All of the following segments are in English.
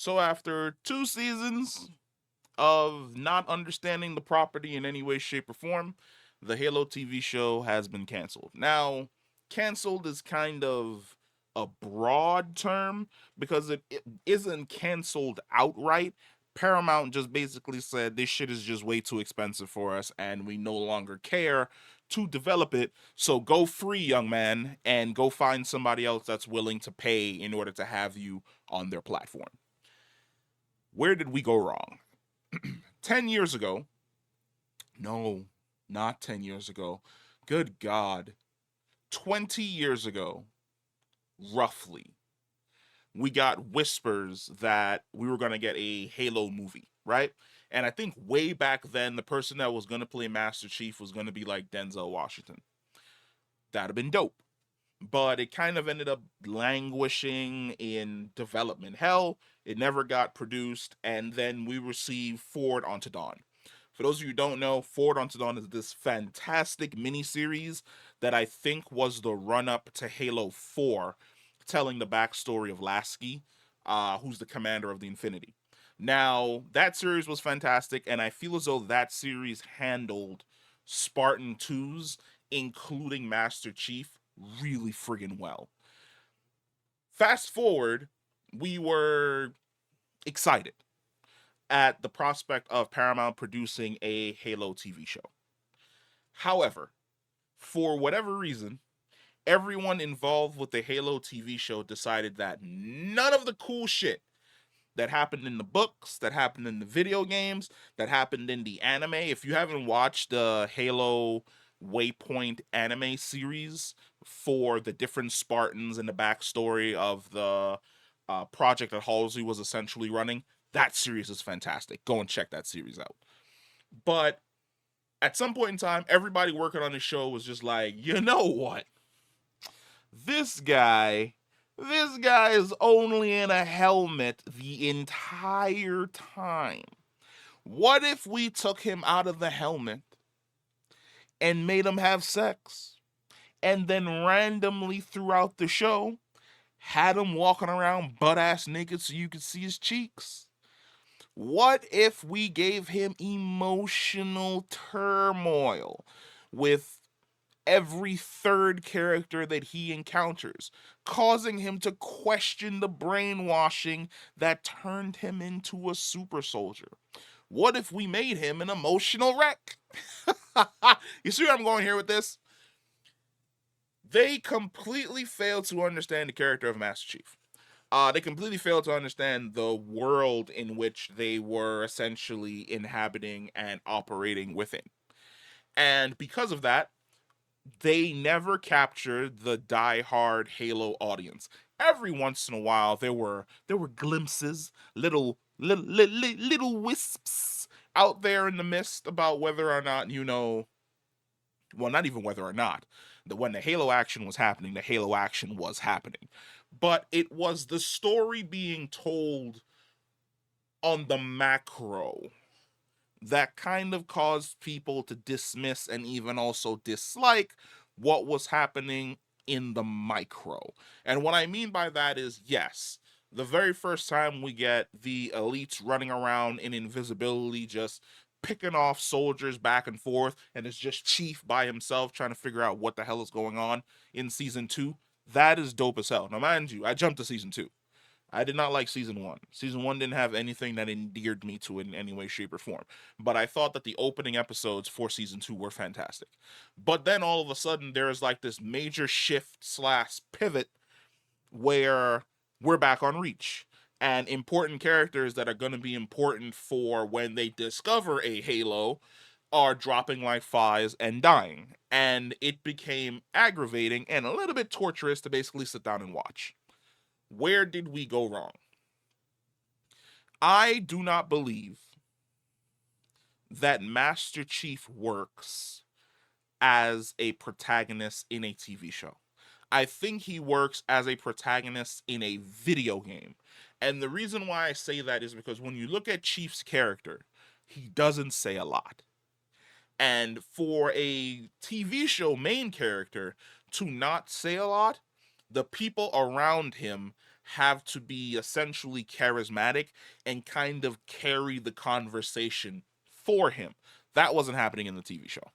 So after 2 seasons of not understanding the property in any way, shape, or form, the Halo TV show has been canceled. Now, canceled is kind of a broad term because it isn't canceled outright. Paramount just basically said this shit is just way too expensive for us and we no longer care to develop it. So go free, young man, and go find somebody else that's willing to pay in order to have you on their platform. Where did we go wrong? 10 years ago, no, not 10 years ago. Good God. 20 years ago, roughly, we got whispers that we were going to get a Halo movie, right? And I think way back then, the person that was going to play Master Chief was going to be like Denzel Washington. That'd have been dope. But it kind of ended up languishing in development hell. It never got produced. And then we received Forward Onto Dawn. For those of you who don't know, Forward Unto Dawn is this fantastic miniseries that I think was the run up to Halo 4, telling the backstory of Lasky, who's the commander of the Infinity. Now, that series was fantastic, and I feel as though that series handled Spartan 2s, including Master Chief, really friggin' well. Fast forward, we were excited at the prospect of Paramount producing a Halo TV show. However, for whatever reason, everyone involved with the Halo TV show decided that none of the cool shit that happened in the books, that happened in the video games, that happened in the anime, if you haven't watched the Halo Waypoint anime series for the different Spartans and the backstory of the project that Halsey was essentially running, that series is fantastic. Go and check that series out. But at some point in time, everybody working on the show was just like, you know what? This guy, this guy is only in a helmet the entire time. What if we took him out of the helmet and made him have sex? And then randomly throughout the show, had him walking around butt ass naked so you could see his cheeks? What if we gave him emotional turmoil with every third character that he encounters, causing him to question the brainwashing that turned him into a super soldier? What if we made him an emotional wreck? You see where I'm going here with this? They completely failed to understand the character of Master Chief. They completely failed to understand the world in which they were essentially inhabiting and operating within. And because of that, they never captured the die-hard Halo audience. Every once in a while, there were glimpses, little wisps out there in the mist about whether or not well, not even whether or not. When the Halo action was happening, the Halo action was happening. But it was the story being told on the macro that kind of caused people to dismiss and even also dislike what was happening in the micro. And what I mean by that is, yes, the very first time we get the elites running around in invisibility, just picking off soldiers back and forth, and it's just Chief by himself trying to figure out what the hell is going on in season 2. That is dope as hell. Now, mind you, I jumped to season 2. I did not like season 1. Season 1 didn't have anything that endeared me to it in any way, shape, or form. But I thought that the opening episodes for season 2 were fantastic. But then all of a sudden, there is like this major shift slash pivot where we're back on Reach. And important characters that are going to be important for when they discover a Halo are dropping like flies and dying. And it became aggravating and a little bit torturous to basically sit down and watch. Where did we go wrong? I do not believe that Master Chief works as a protagonist in a TV show. I think he works as a protagonist in a video game. And the reason why I say that is because when you look at Chief's character, he doesn't say a lot. And for a TV show main character to not say a lot, the people around him have to be essentially charismatic and kind of carry the conversation for him. That wasn't happening in the TV show.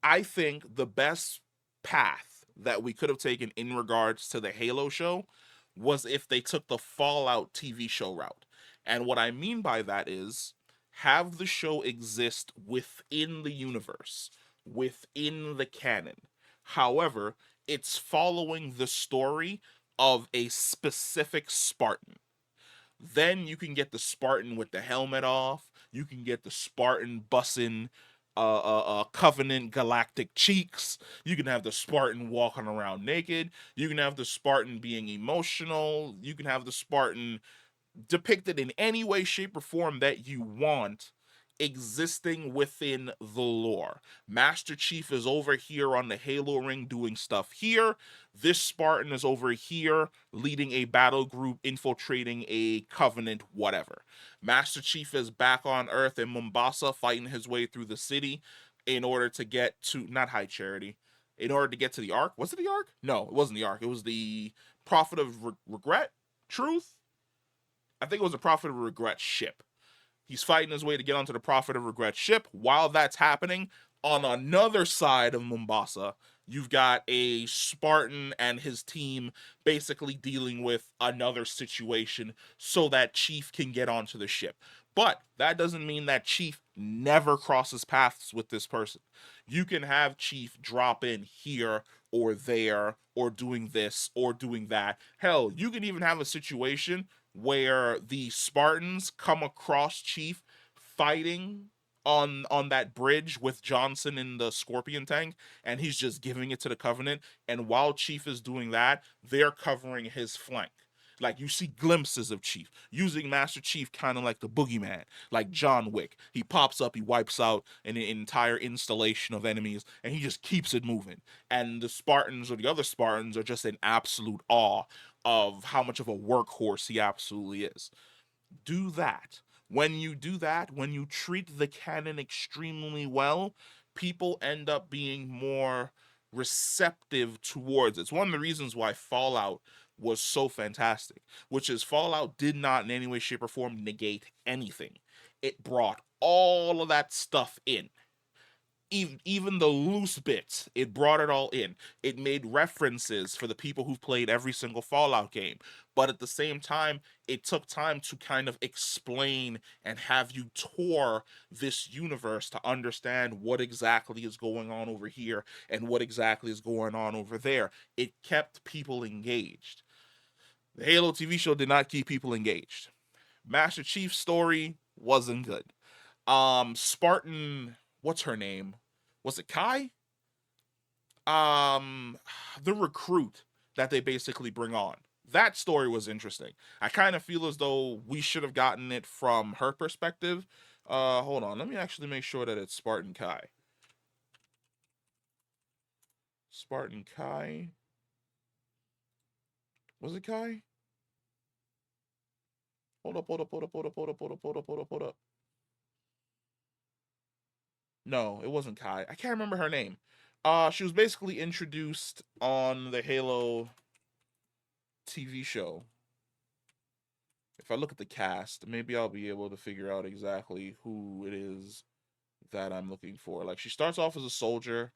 I think the best path that we could have taken in regards to the Halo show was if they took the Fallout TV show route. And what I mean by that is have the show exist within the universe, within the canon. However, it's following the story of a specific Spartan. Then you can get the Spartan with the helmet off. You can get the Spartan bussing Covenant galactic cheeks. You can have the Spartan walking around naked. You can have the Spartan being emotional. You can have the Spartan depicted in any way, shape, or form that you want, existing within the lore. Master Chief is over here on the Halo ring doing stuff here. This Spartan is over here leading a battle group, infiltrating a Covenant, whatever. Master Chief is back on Earth in Mombasa fighting his way through the city in order to get to, not High Charity, in order to get to the Ark. Was it the Ark? No, it wasn't the Ark. It was the Prophet of Regret? Truth? I think it was a Prophet of Regret ship. He's fighting his way to get onto the Prophet of Regret ship. While that's happening, on another side of Mombasa, you've got a Spartan and his team basically dealing with another situation so that Chief can get onto the ship. But that doesn't mean that Chief never crosses paths with this person. You can have Chief drop in here or there or doing this or doing that. Hell, you can even have a situation where the Spartans come across Chief fighting on that bridge with Johnson in the Scorpion tank, and he's just giving it to the Covenant. And while Chief is doing that, they're covering his flank. Like, you see glimpses of Chief using Master Chief kind of like the boogeyman, like John Wick. He pops up, he wipes out an entire installation of enemies, and he just keeps it moving. And the Spartans or the other Spartans are just in absolute awe of how much of a workhorse he absolutely is. Do that. When you do that, when you treat the canon extremely well, people end up being more receptive towards it. It's one of the reasons why Fallout was so fantastic, which is Fallout did not in any way, shape, or form negate anything. It brought all of that stuff in, even the loose bits. It brought it all in. It made references for the people who've played every single Fallout game, but at the same time it took time to kind of explain and have you tour this universe to understand what exactly is going on over here and what exactly is going on over there. It kept people engaged. The Halo TV show did not keep people engaged. Master Chief's story wasn't good. Spartan, what's her name? Was it Kai? Um, the recruit that they basically bring on. That story was interesting. I kind of feel as though we should have gotten it from her perspective. Hold on. Let me actually make sure that it's Spartan Kai. Spartan Kai. Was it Kai? Hold up, hold up, hold up, hold up, hold up, hold up, hold up, hold up, hold up. No, it wasn't Kai. I can't remember her name. She was basically introduced on the Halo TV show. If I look at the cast, maybe I'll be able to figure out exactly who it is that I'm looking for. Like, she starts off as a soldier,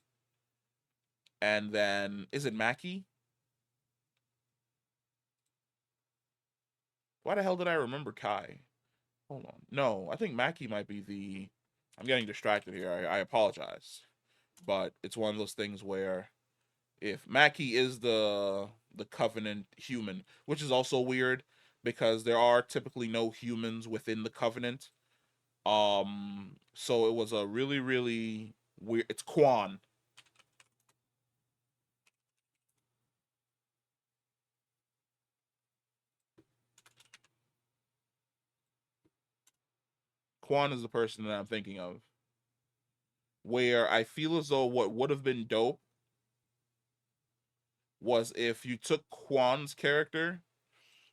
and then is it Mackie? Why the hell did I remember Kai? Hold on. No, I think Mackie might be the. I'm getting distracted here. I apologize, but it's one of those things where if Mackie is the Covenant human, which is also weird because there are typically no humans within the Covenant. So it was a really, really weird. It's Quan. Quan is the person that I'm thinking of. Where I feel as though what would have been dope was if you took Quan's character,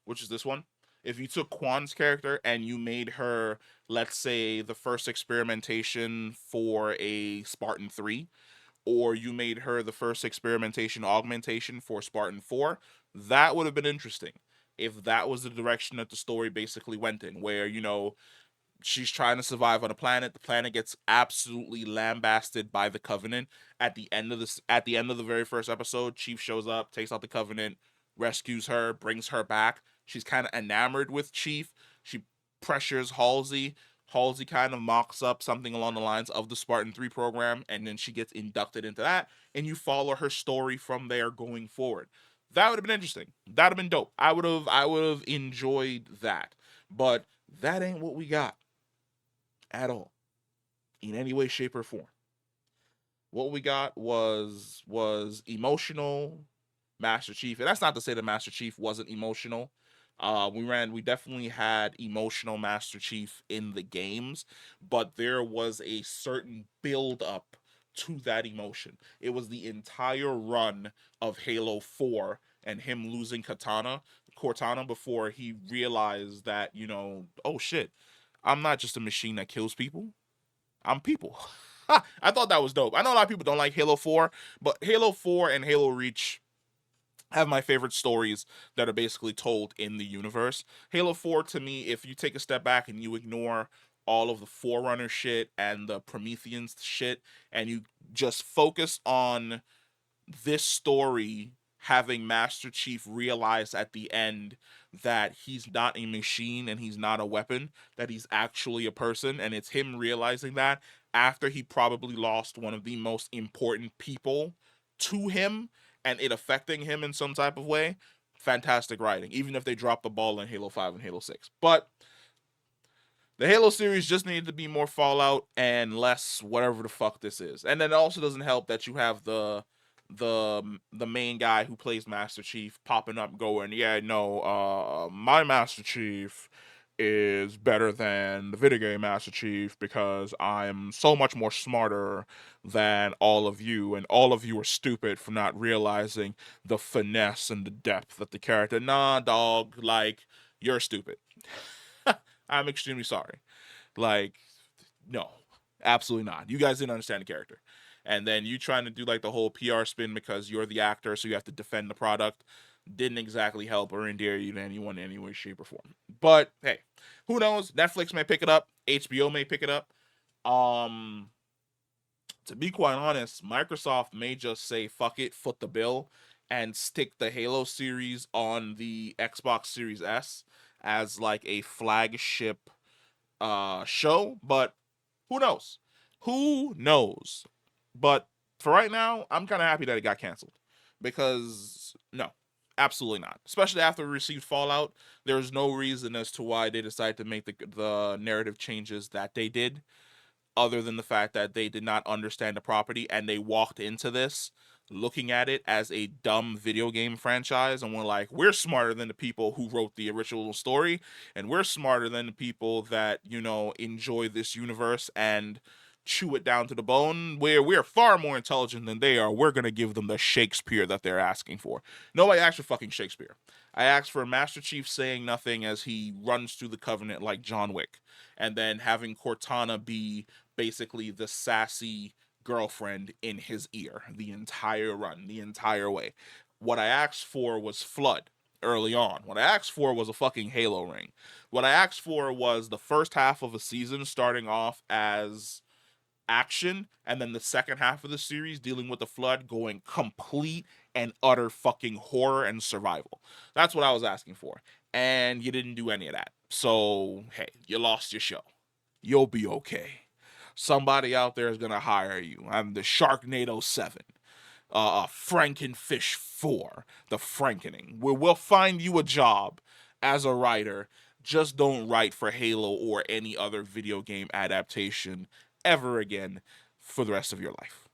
which is this one. If you took Quan's character and you made her, let's say, the first experimentation for a Spartan 3, or you made her the first experimentation augmentation for Spartan 4, That would have been interesting if that was the direction that the story basically went in, where, she's trying to survive on a planet. The planet gets absolutely lambasted by the Covenant. At the end of the very first episode, Chief shows up, takes out the Covenant, rescues her, brings her back. She's kind of enamored with Chief. She pressures Halsey. Halsey kind of mocks up something along the lines of the Spartan 3 program, and then she gets inducted into that, and you follow her story from there going forward. That would have been interesting. That would have been dope. I would have enjoyed that. But that ain't what we got at all, in any way, shape, or form. What we got was emotional Master Chief, and that's not to say that Master Chief wasn't emotional. We definitely had emotional Master Chief in the games, but there was a certain build up to that emotion. It was the entire run of Halo 4 and him losing Cortana before he realized that, oh shit, I'm not just a machine that kills people. I'm people. I thought that was dope. I know a lot of people don't like Halo 4, but Halo 4 and Halo Reach have my favorite stories that are basically told in the universe. Halo 4, to me, if you take a step back and you ignore all of the Forerunner shit and the Prometheans shit, and you just focus on this story having Master Chief realize at the end that he's not a machine and he's not a weapon, that he's actually a person, and it's him realizing that after he probably lost one of the most important people to him and it affecting him in some type of way. Fantastic writing, even if they dropped the ball in Halo 5 and Halo 6. But the Halo series just needed to be more Fallout and less whatever the fuck this is. And then it also doesn't help that you have the main guy who plays Master Chief popping up going, yeah, no, my Master Chief is better than the video game Master Chief because I'm so much more smarter than all of you, and all of you are stupid for not realizing the finesse and the depth of the character. Nah, dog, like, you're stupid. I'm extremely sorry. Like, no, absolutely not. You guys didn't understand the character. And then you trying to do like the whole PR spin because you're the actor, so you have to defend the product. Didn't exactly help or endear you to anyone in any way, shape, or form. But hey, who knows? Netflix may pick it up. HBO may pick it up. Um, to be quite honest, Microsoft may just say fuck it, foot the bill, and stick the Halo series on the Xbox Series S as like a flagship show. But who knows? Who knows? But for right now, I'm kind of happy that it got canceled because no, absolutely not. Especially after we received Fallout, there's no reason as to why they decided to make the narrative changes that they did, other than the fact that they did not understand the property and they walked into this looking at it as a dumb video game franchise and were like, we're smarter than the people who wrote the original story, and we're smarter than the people that, enjoy this universe and chew it down to the bone, where we're far more intelligent than they are. We're going to give them the Shakespeare that they're asking for. No, I asked for fucking Shakespeare. I asked for Master Chief saying nothing as he runs through the Covenant like John Wick, and then having Cortana be basically the sassy girlfriend in his ear the entire run, the entire way. What I asked for was Flood early on. What I asked for was a fucking Halo ring. What I asked for was the first half of a season starting off as action, and then the second half of the series dealing with the Flood going complete and utter fucking horror and survival. That's what I was asking for. And you didn't do any of that. So, hey, you lost your show. You'll be okay. Somebody out there is going to hire you. I'm the Sharknado 7. Frankenfish 4. The Frankening. Where we'll find you a job as a writer. Just don't write for Halo or any other video game adaptation ever again for the rest of your life.